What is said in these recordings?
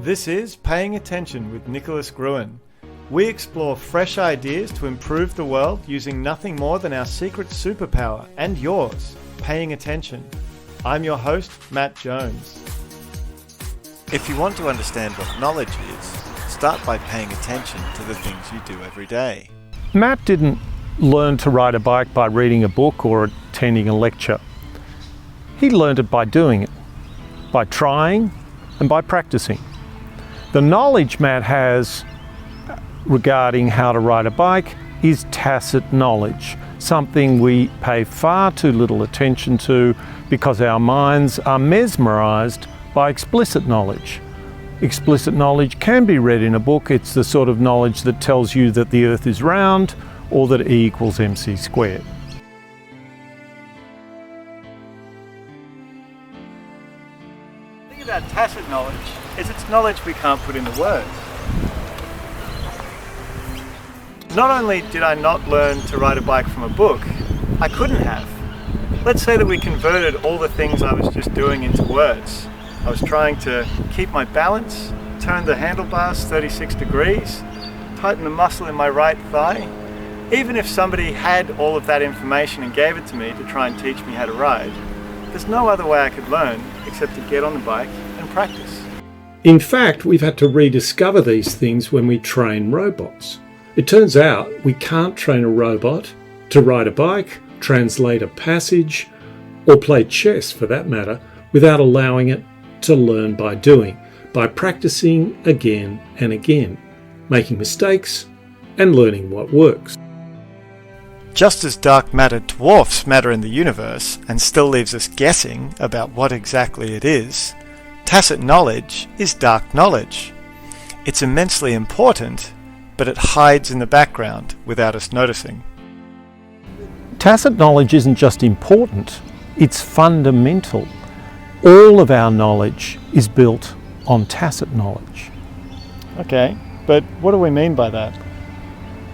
This is Paying Attention with Nicholas Gruen. We explore fresh ideas to improve the world using nothing more than our secret superpower and yours, paying attention. I'm your host, Matt Jones. If you want to understand what knowledge is, start by paying attention to the things you do every day. Matt didn't learn to ride a bike by reading a book or attending a lecture. He learned it by doing it, by trying and by practicing. The knowledge Matt has regarding how to ride a bike is tacit knowledge, something we pay far too little attention to because our minds are mesmerized by explicit knowledge. Explicit knowledge can be read in a book. It's the sort of knowledge that tells you that the earth is round or that E equals mc squared. The thing about tacit knowledge is it's knowledge we can't put into words. Not only did I not learn to ride a bike from a book, I couldn't have. Let's say that we converted all the things I was just doing into words. I was trying to keep my balance, turn the handlebars 36 degrees, tighten the muscle in my right thigh. Even if somebody had all of that information and gave it to me to try and teach me how to ride, there's no other way I could learn except to get on the bike and practice. In fact, we've had to rediscover these things when we train robots. It turns out we can't train a robot to ride a bike, translate a passage, or play chess for that matter, without allowing it to learn by doing, by practicing again and again, making mistakes and learning what works. Just as dark matter dwarfs matter in the universe and still leaves us guessing about what exactly it is, tacit knowledge is dark knowledge. It's immensely important, but it hides in the background without us noticing. Tacit knowledge isn't just important, it's fundamental. All of our knowledge is built on tacit knowledge. Okay, but what do we mean by that?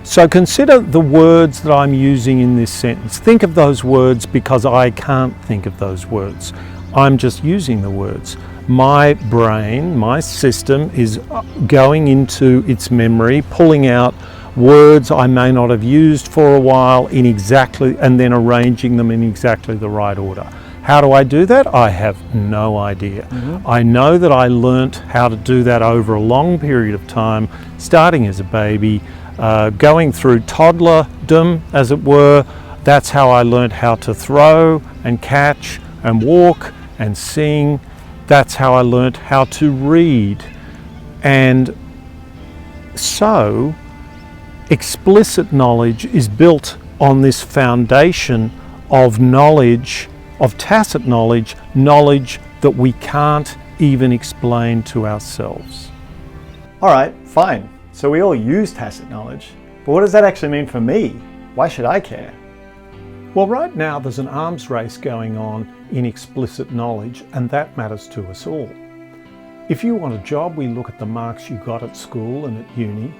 So consider the words that I'm using in this sentence. Think of those words because I can't think of those words. I'm just using the words. My brain, my system is going into its memory, pulling out words I may not have used for a while and then arranging them in exactly the right order. How do I do that? I have no idea. I know that I learnt how to do that over a long period of time, starting as a baby, going through toddlerdom, as it were. That's how I learnt how to throw and catch and walk and sing. That's how I learnt how to read. And so, explicit knowledge is built on this foundation of knowledge, of tacit knowledge, knowledge that we can't even explain to ourselves. All right, fine. So we all use tacit knowledge, but what does that actually mean for me? Why should I care? Well, right now there's an arms race going on in explicit knowledge, and that matters to us all. If you want a job, we look at the marks you got at school and at uni,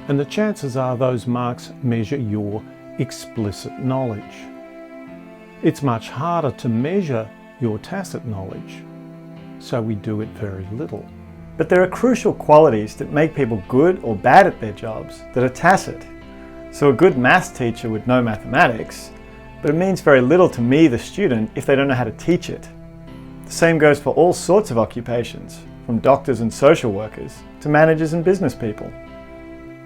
and the chances are those marks measure your explicit knowledge. It's much harder to measure your tacit knowledge, so we do it very little. But there are crucial qualities that make people good or bad at their jobs that are tacit. So a good maths teacher would know mathematics, but it means very little to me, the student, if they don't know how to teach it. The same goes for all sorts of occupations, from doctors and social workers to managers and business people.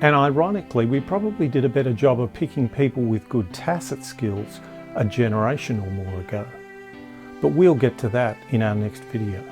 And ironically, we probably did a better job of picking people with good tacit skills a generation or more ago. But we'll get to that in our next video.